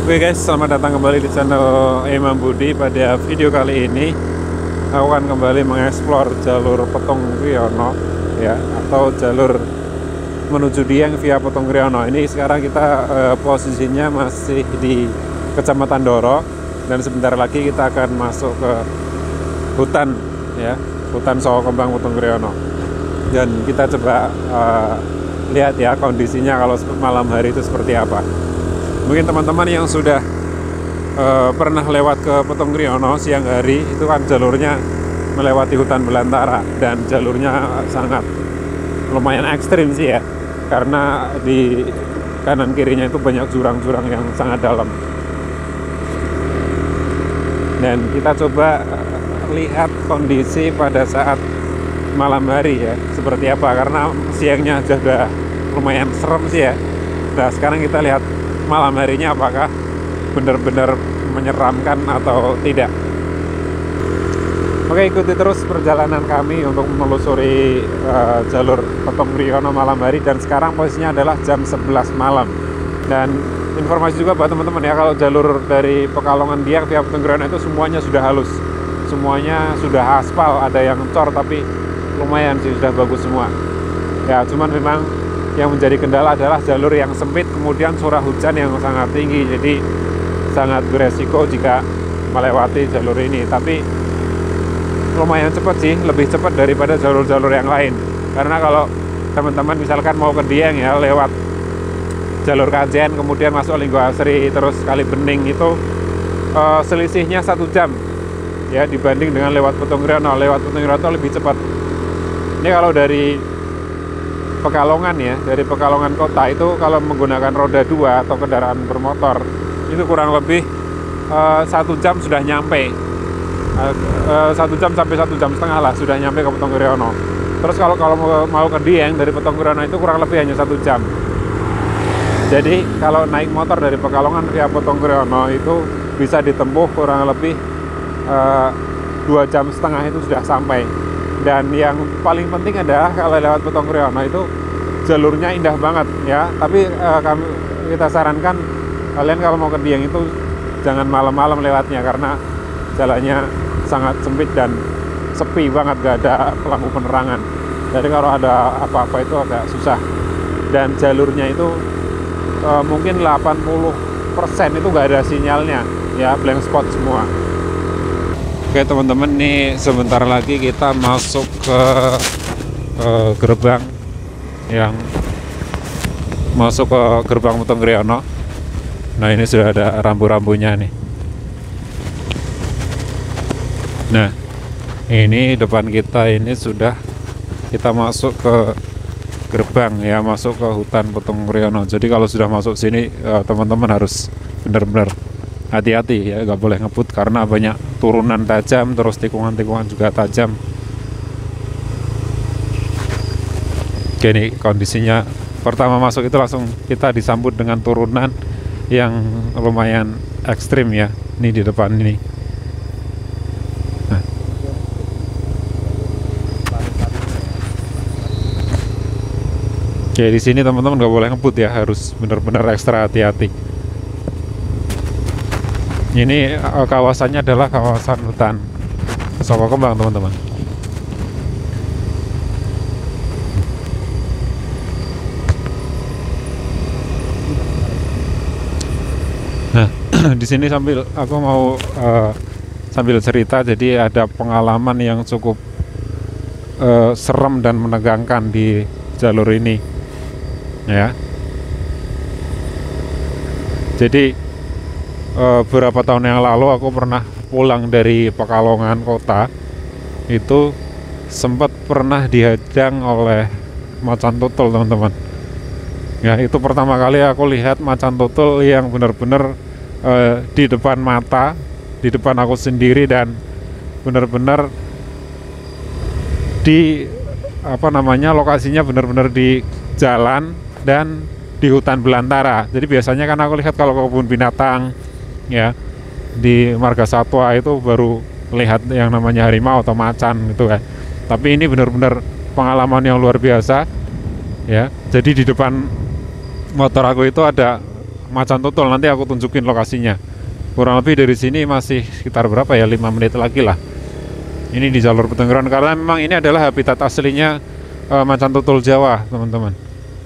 Oke guys, selamat datang kembali di channel Imam Budi. Pada video kali ini aku akan kembali mengeksplor jalur Petung Kriono ya, atau jalur menuju Dieng via Petung Kriono. Ini sekarang kita posisinya masih di Kecamatan Doro, dan sebentar lagi kita akan masuk ke hutan ya, hutan Sawo Kembang Petung Kriono. Dan kita coba lihat ya kondisinya kalau malam hari itu seperti apa. Mungkin teman-teman yang sudah pernah lewat ke Petung Kriono siang hari, itu kan jalurnya melewati hutan belantara, dan jalurnya sangat lumayan ekstrim sih ya, karena di kanan kirinya itu banyak jurang-jurang yang sangat dalam. Dan kita coba lihat kondisi pada saat malam hari ya seperti apa, karena siangnya aja udah lumayan serem sih ya. Nah sekarang kita lihat malam harinya apakah benar-benar menyeramkan atau tidak. Oke, ikuti terus perjalanan kami untuk menelusuri jalur Petung Kriono malam hari. Dan sekarang posisinya adalah jam 11 malam. Dan informasi juga buat teman-teman ya, kalau jalur dari Pekalongan Dieng via Petung Kriono itu semuanya sudah halus, semuanya sudah aspal. Ada yang cor tapi lumayan sih, sudah bagus semua ya. Cuman memang yang menjadi kendala adalah jalur yang sempit, kemudian curah hujan yang sangat tinggi, jadi sangat beresiko jika melewati jalur ini. Tapi lumayan cepat sih, lebih cepat daripada jalur-jalur yang lain. Karena kalau teman-teman misalkan mau ke Dieng ya lewat jalur Kajen, kemudian masuk Linggo Asri, terus Kalibening, itu selisihnya 1 jam ya, dibanding dengan lewat Petung Kriono. Lewat Petung Kriono lebih cepat. Ini kalau dari Pekalongan ya, dari Pekalongan kota itu kalau menggunakan roda 2 atau kendaraan bermotor itu kurang lebih 1 jam sudah nyampe, 1 jam sampai 1,5 jam lah sudah nyampe ke Petung Kriono. Terus kalau mau ke Dieng dari Petung Kriono itu kurang lebih hanya 1 jam. Jadi kalau naik motor dari Pekalongan via Petung Kriono itu bisa ditempuh kurang lebih 2,5 jam itu sudah sampai. Dan yang paling penting adalah kalau lewat Petung Kriono itu jalurnya indah banget ya. Tapi kita sarankan kalian kalau mau ke Dieng itu jangan malam-malam lewatnya, karena jalannya sangat sempit dan sepi banget, gak ada lampu penerangan. Jadi kalau ada apa-apa itu agak susah. Dan jalurnya itu mungkin 80% itu gak ada sinyalnya ya, blank spot semua. Oke teman-teman, nih sebentar lagi kita masuk ke gerbang yang masuk ke gerbang Petung Kriono. Nah ini sudah ada rambu-rambunya nih. Nah ini depan kita ini sudah kita masuk ke gerbang ya, masuk ke hutan Petung Kriono. Jadi kalau sudah masuk sini teman-teman harus benar-benar hati-hati ya, nggak boleh ngebut karena banyak turunan tajam, terus tikungan-tikungan juga tajam. Oke, ini kondisinya pertama masuk itu langsung kita disambut dengan turunan yang lumayan ekstrim ya. Ini di depan ini. Nah. Oke, di sini teman-teman nggak boleh ngebut ya, harus benar-benar ekstra hati-hati. Ini kawasannya adalah kawasan hutan Sawo Kembang teman-teman. Nah di sini sambil aku mau sambil cerita, jadi ada pengalaman yang cukup serem dan menegangkan di jalur ini ya. Jadi beberapa tahun yang lalu aku pernah pulang dari Pekalongan kota, itu sempat pernah dihadang oleh macan tutul teman-teman ya. Itu pertama kali aku lihat macan tutul yang benar-benar di depan mata, di depan aku sendiri, dan benar-benar di lokasinya benar-benar di jalan dan di hutan belantara. Jadi biasanya kan aku lihat kalau ke kebun binatang ya, di Marga Satwa itu baru lihat yang namanya harimau atau macan gitu kan. Tapi ini benar-benar pengalaman yang luar biasa ya. Jadi di depan motor aku itu ada Macan Tutul. Nanti aku tunjukin lokasinya. Kurang lebih dari sini masih sekitar berapa ya, 5 menit lagi lah. Ini di jalur Petenggoroan, karena memang ini adalah habitat aslinya macan tutul Jawa, teman-teman.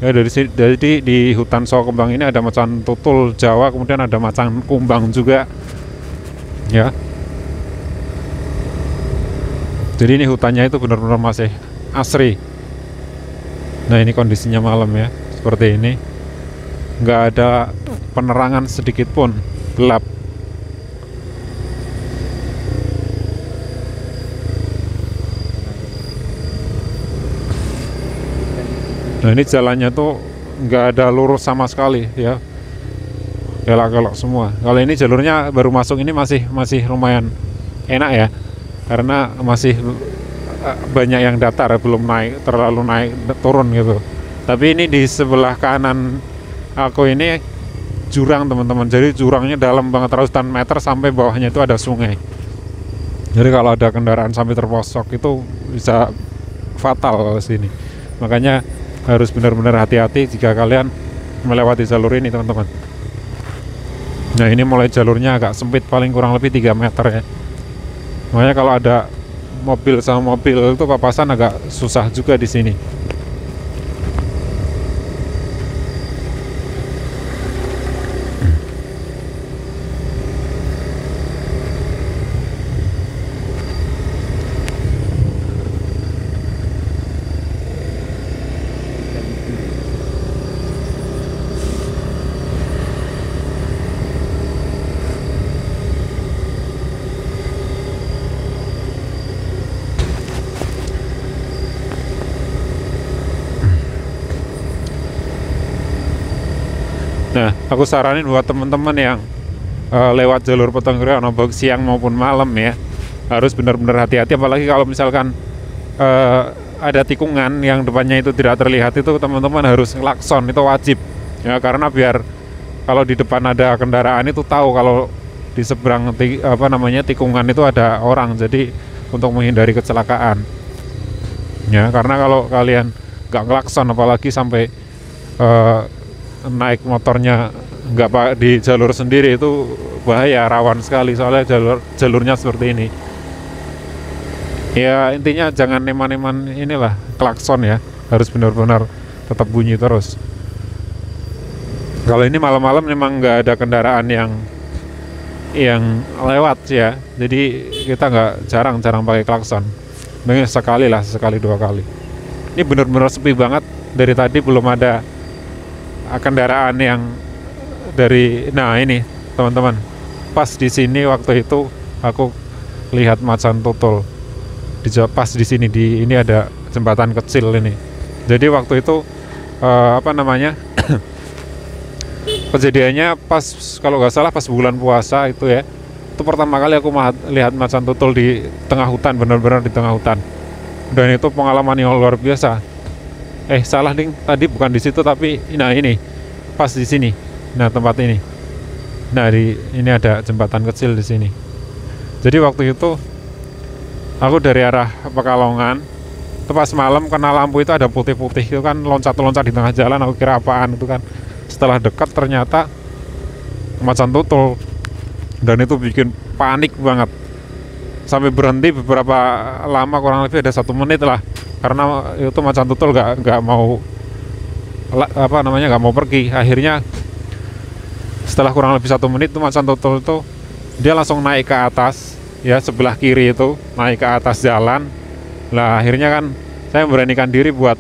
Ya, dari di hutan Sawo Kembang ini ada macan tutul Jawa, kemudian ada macan kumbang juga. Ya. Jadi ini hutannya itu benar-benar masih asri. Nah, ini kondisinya malam ya, seperti ini. Nggak ada penerangan sedikit pun, gelap. Nah, ini jalannya tuh nggak ada lurus sama sekali ya, kelak-kelok semua. Kalau ini jalurnya baru masuk ini masih lumayan enak ya, karena masih banyak yang datar, belum terlalu naik turun gitu. Tapi ini di sebelah kanan aku ini jurang, teman-teman. Jadi jurangnya dalam banget, ratusan meter, sampai bawahnya itu ada sungai. Jadi kalau ada kendaraan sampai terposok itu bisa fatal kalau sini. Makanya harus benar-benar hati-hati jika kalian melewati jalur ini, teman-teman. Nah, ini mulai jalurnya agak sempit, paling kurang lebih 3 meter ya. Makanya kalau ada mobil sama mobil itu papasan agak susah juga di sini. Nah, aku saranin buat teman-teman yang lewat jalur Petenggoroan baik siang maupun malam ya, harus benar-benar hati-hati. Apalagi kalau misalkan ada tikungan yang depannya itu tidak terlihat, itu teman-teman harus klakson, itu wajib ya, karena biar kalau di depan ada kendaraan itu tahu kalau di seberang tikungan itu ada orang, jadi untuk menghindari kecelakaan ya. Karena kalau kalian nggak klakson, apalagi sampai naik motornya nggak di jalur sendiri, itu bahaya, rawan sekali, soalnya jalurnya seperti ini ya. Intinya jangan neman-neman inilah klakson ya, harus benar-benar tetap bunyi terus. Kalau ini malam-malam memang nggak ada kendaraan yang lewat ya, jadi kita nggak jarang pakai klakson. Mungkin sekali 2 kali. Ini benar-benar sepi banget, dari tadi belum ada kendaraan yang dari. Nah, ini teman-teman, pas di sini waktu itu aku lihat macan tutul pas di sini, ini ada jembatan kecil ini. Jadi waktu itu kejadiannya pas, kalau nggak salah pas bulan puasa itu ya. Itu pertama kali aku lihat macan tutul di tengah hutan, benar-benar di tengah hutan. Dan itu pengalaman yang luar biasa. Salah ding, tadi bukan di situ, tapi nah ini pas di sini. Nah, tempat ini. Nah, ini ada jembatan kecil di sini. Jadi waktu itu aku dari arah Pekalongan, itu pas malam kena lampu itu ada putih-putih itu kan, loncat-loncat di tengah jalan. Aku kira apaan itu kan. Setelah dekat ternyata macan tutul, dan itu bikin panik banget. Sampai berhenti beberapa lama, kurang lebih ada 1 menit lah, karena itu macan tutul nggak mau nggak mau pergi. Akhirnya setelah kurang lebih 1 menit itu macan tutul itu dia langsung naik ke atas ya, sebelah kiri itu naik ke atas jalan. Lah akhirnya kan saya memberanikan diri buat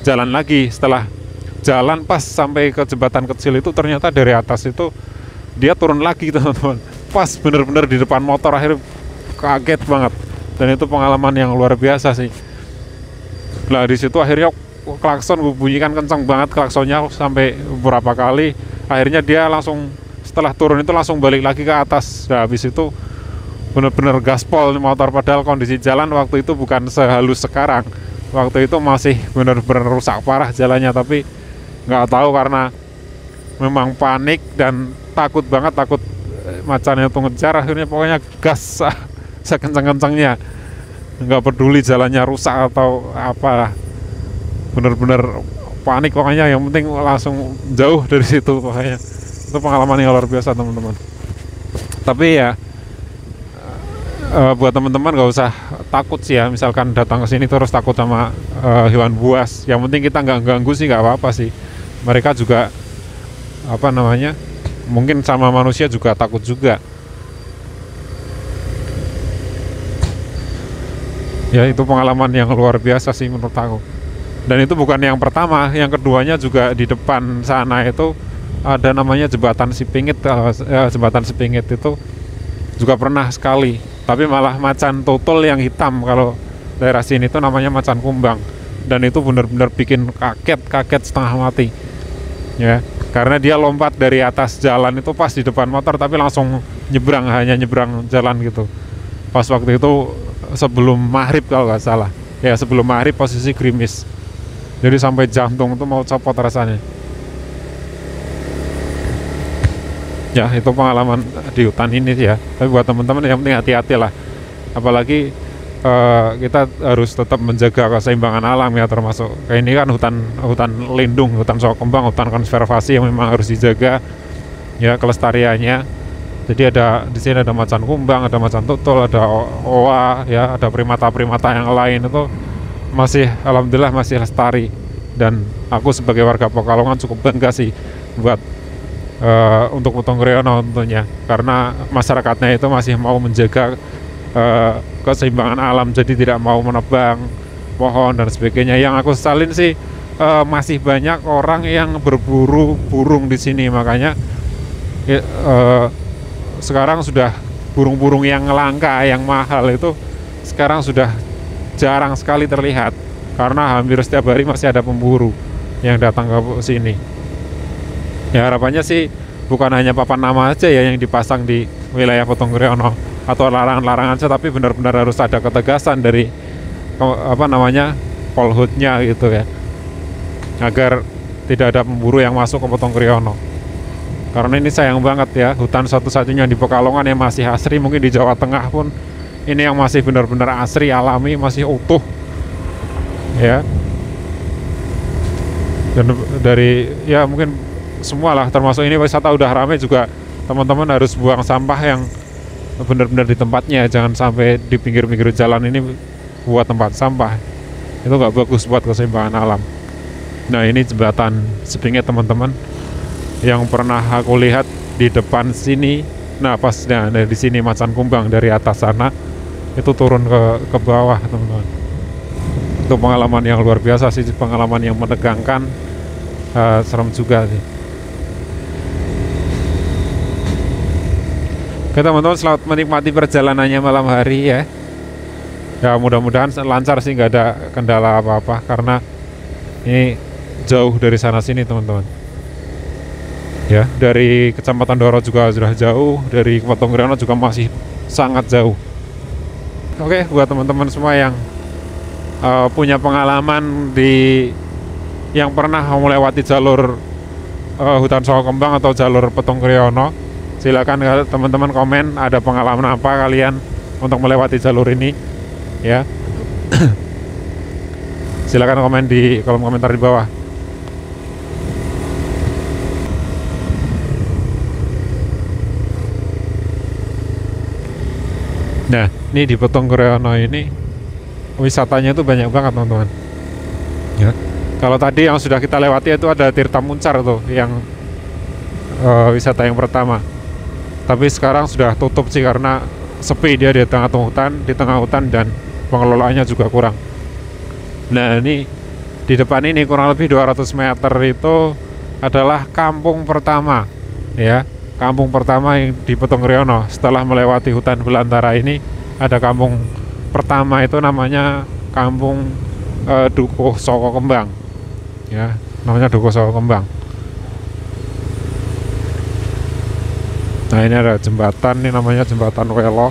jalan lagi. Setelah jalan pas sampai ke jembatan kecil itu, ternyata dari atas itu dia turun lagi, teman-teman. Pas bener-bener di depan motor, akhirnya kaget banget. Dan itu pengalaman yang luar biasa sih. Nah, di situ akhirnya klakson gue bunyikan kencang banget, klaksonnya sampai beberapa kali. Akhirnya dia langsung setelah turun itu langsung balik lagi ke atas. Nah, habis itu bener-bener gaspol motor, padahal kondisi jalan waktu itu bukan sehalus sekarang. Waktu itu masih bener-bener rusak parah jalannya, tapi nggak tahu karena memang panik dan takut banget, takut macannya itu ngejar. Akhirnya pokoknya gas sekencang-kencangnya, nggak peduli jalannya rusak atau apa, bener-bener panik pokoknya, yang penting langsung jauh dari situ pokoknya. Itu pengalaman yang luar biasa teman-teman. Tapi ya buat teman-teman gak usah takut sih ya, misalkan datang ke sini terus takut sama hewan buas. Yang penting kita nggak ganggu sih, nggak apa-apa sih. Mereka juga apa namanya, mungkin sama manusia juga takut juga. Ya itu pengalaman yang luar biasa sih menurut aku. Dan itu bukan yang pertama, yang keduanya juga di depan sana itu ada namanya jembatan Sipingit. Jembatan Sipingit itu juga pernah sekali, tapi malah macan tutul yang hitam. Kalau daerah sini itu namanya macan kumbang, dan itu benar-benar bikin kaget setengah mati ya, karena dia lompat dari atas jalan itu pas di depan motor, tapi langsung nyebrang, hanya nyebrang jalan gitu. Pas waktu itu sebelum maghrib kalau nggak salah ya, sebelum maghrib posisi gerimis, jadi sampai jantung tuh mau copot rasanya. Ya itu pengalaman di hutan ini sih ya. Tapi buat teman-teman yang penting hati-hati lah, apalagi kita harus tetap menjaga keseimbangan alam ya, termasuk kayak ini kan hutan lindung, hutan Soho Kembang, hutan konservasi yang memang harus dijaga ya kelestariannya. Jadi di sini ada macan kumbang, ada macan tutul, ada oa ya, ada primata-primata yang lain, itu masih alhamdulillah masih lestari. Dan aku sebagai warga Pekalongan cukup bangga sih buat untuk Putung Riono tentunya, karena masyarakatnya itu masih mau menjaga keseimbangan alam, jadi tidak mau menebang pohon dan sebagainya. Yang aku sesalin sih masih banyak orang yang berburu burung di sini, makanya sekarang sudah burung-burung yang langka, yang mahal itu sekarang sudah jarang sekali terlihat, karena hampir setiap hari masih ada pemburu yang datang ke sini. Ya harapannya sih bukan hanya papan nama aja ya yang dipasang di wilayah Putung Riono atau larangan-larangan aja, tapi benar-benar harus ada ketegasan dari apa namanya Polhutnya gitu ya, agar tidak ada pemburu yang masuk ke Putung Riono. Karena ini sayang banget ya, hutan satu-satunya di Pekalongan yang masih asri, mungkin di Jawa Tengah pun ini yang masih benar-benar asri, alami, masih utuh ya. Dan dari ya mungkin semua lah, termasuk ini wisata udah ramai juga, teman-teman harus buang sampah yang benar-benar di tempatnya, jangan sampai di pinggir-pinggir jalan ini buat tempat sampah. Itu nggak bagus buat keseimbangan alam. Nah ini jembatan Sipingit teman-teman, yang pernah aku lihat di depan sini. Nah pas dari sini macan kumbang dari atas sana itu turun ke bawah teman-teman. Itu pengalaman yang luar biasa sih, pengalaman yang menegangkan, serem juga sih. Oke teman-teman, selamat menikmati perjalanannya malam hari ya. Ya mudah-mudahan lancar sih, nggak ada kendala apa-apa, karena ini jauh dari sana sini teman-teman. Ya, dari Kecamatan Doro juga sudah jauh, dari Putung Riono juga masih sangat jauh. Oke, buat teman-teman semua yang punya pengalaman yang pernah melewati jalur hutan Soho Kembang atau jalur Putung Riono, silakan teman-teman komen ada pengalaman apa kalian untuk melewati jalur ini ya. Silakan komen di kolom komentar di bawah. Nah, ini di Putung Riono ini wisatanya itu banyak banget teman-teman. Ya, kalau tadi yang sudah kita lewati itu ada Tirta Muncar tuh, yang wisata yang pertama. Tapi sekarang sudah tutup sih karena sepi dia di tengah hutan dan pengelolaannya juga kurang. Nah, ini di depan ini kurang lebih 200 meter itu adalah kampung pertama, ya. Kampung pertama yang di Putung Riono. Setelah melewati hutan belantara ini, ada kampung pertama itu namanya Kampung Dukuh Soho Kembang. Ya, namanya Dukuh Soho Kembang. Nah, ini ada jembatan, ini namanya jembatan Welo.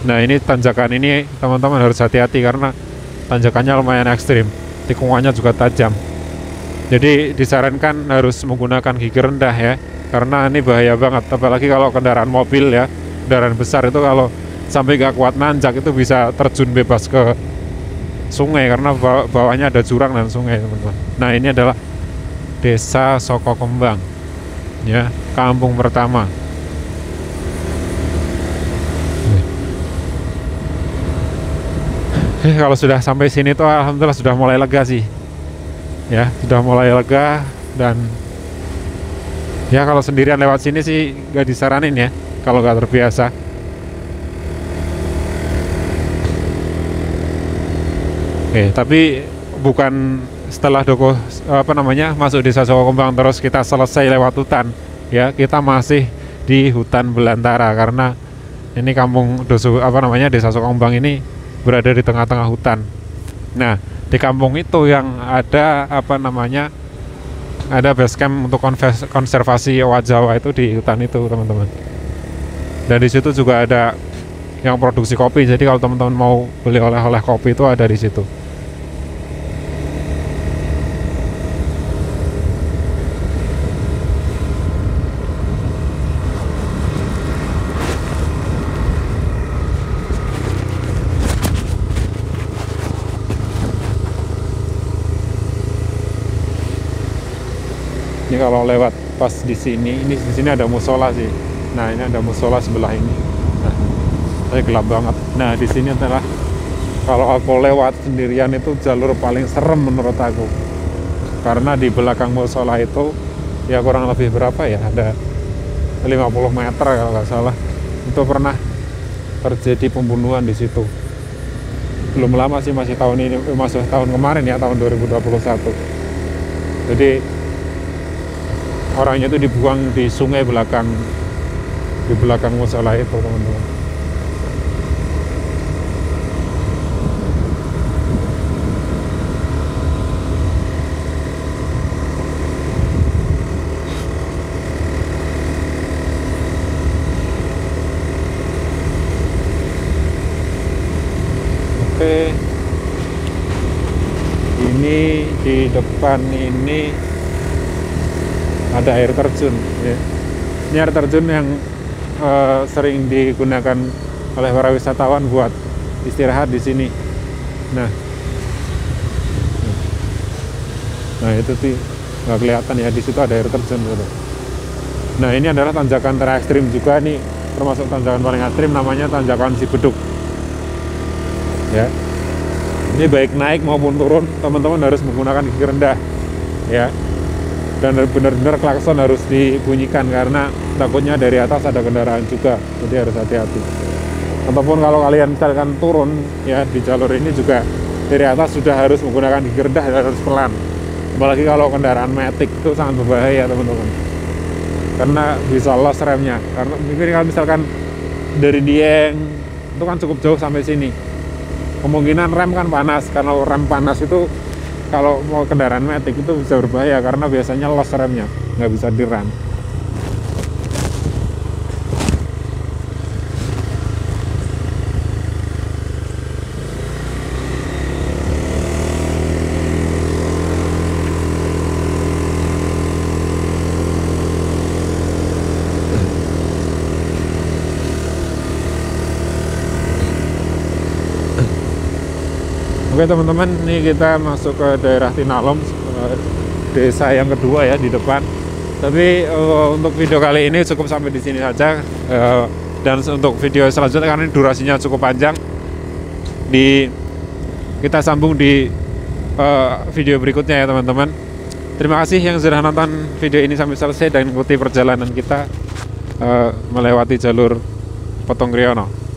Nah, ini tanjakan ini teman-teman harus hati-hati karena tanjakannya lumayan ekstrim. Tikungannya juga tajam. Jadi disarankan harus menggunakan gigi rendah ya, karena ini bahaya banget, apalagi kalau kendaraan mobil ya, kendaraan besar itu kalau sampai gak kuat nanjak itu bisa terjun bebas ke sungai karena bawahnya ada jurang dan sungai, teman-teman. Nah, ini adalah Desa Soko Kembang, ya, kampung pertama. Kalau sudah sampai sini tuh alhamdulillah sudah mulai lega sih, ya, sudah mulai lega. Dan ya kalau sendirian lewat sini sih gak disaranin ya kalau gak terbiasa. Tapi bukan setelah masuk Desa Soko Kembang terus kita selesai lewat hutan, ya, kita masih di hutan belantara karena ini kampung Desa Soko Kembang ini berada di tengah-tengah hutan. Nah, di kampung itu yang ada ada base camp untuk konservasi owa Jawa itu di hutan itu, teman-teman. Dan di situ juga ada yang produksi kopi. Jadi kalau teman-teman mau beli oleh-oleh kopi itu ada di situ. Ini kalau lewat pas di sini ada musola sih. Nah, ini ada musola sebelah ini. Nah, saya gelap banget. Nah, di sini adalah kalau aku lewat sendirian itu jalur paling serem menurut aku. Karena di belakang musola itu ya kurang lebih berapa ya? Ada 50 meter kalau nggak salah. Itu pernah terjadi pembunuhan di situ. Belum lama sih, masih tahun kemarin ya, tahun 2021. Jadi orangnya itu dibuang di sungai di belakang musola itu, teman-teman. Oke, ini di depan ini ada air terjun, ya. Ini air terjun yang sering digunakan oleh para wisatawan buat istirahat di sini. Nah itu sih nggak kelihatan ya, di situ ada air terjun gitu. Nah, ini adalah tanjakan terekstrim juga nih, termasuk tanjakan paling ekstrim, namanya tanjakan Cibeduk. Ya, ini baik naik maupun turun teman-teman harus menggunakan gigi rendah, ya. Dan benar-benar klakson harus dibunyikan karena takutnya dari atas ada kendaraan juga, jadi harus hati-hati. Ataupun kalau kalian misalkan turun ya di jalur ini juga dari atas sudah harus menggunakan gigi rendah dan harus pelan. Apalagi kalau kendaraan matic itu sangat berbahaya, teman-teman, karena bisa loss remnya. Karena kalau misalkan dari Dieng itu kan cukup jauh sampai sini, kemungkinan rem kan panas. Kalau rem panas itu kalau mau kendaraan matic itu bisa berbahaya karena biasanya loss remnya, nggak bisa direm. Oke teman-teman, ini kita masuk ke daerah Tinalom, desa yang kedua ya di depan. Tapi untuk video kali ini cukup sampai di sini saja. Dan untuk video selanjutnya, karena ini durasinya cukup panjang, kita sambung di video berikutnya ya teman-teman. Terima kasih yang sudah nonton video ini sampai selesai dan ikuti perjalanan kita melewati jalur Potong Riono.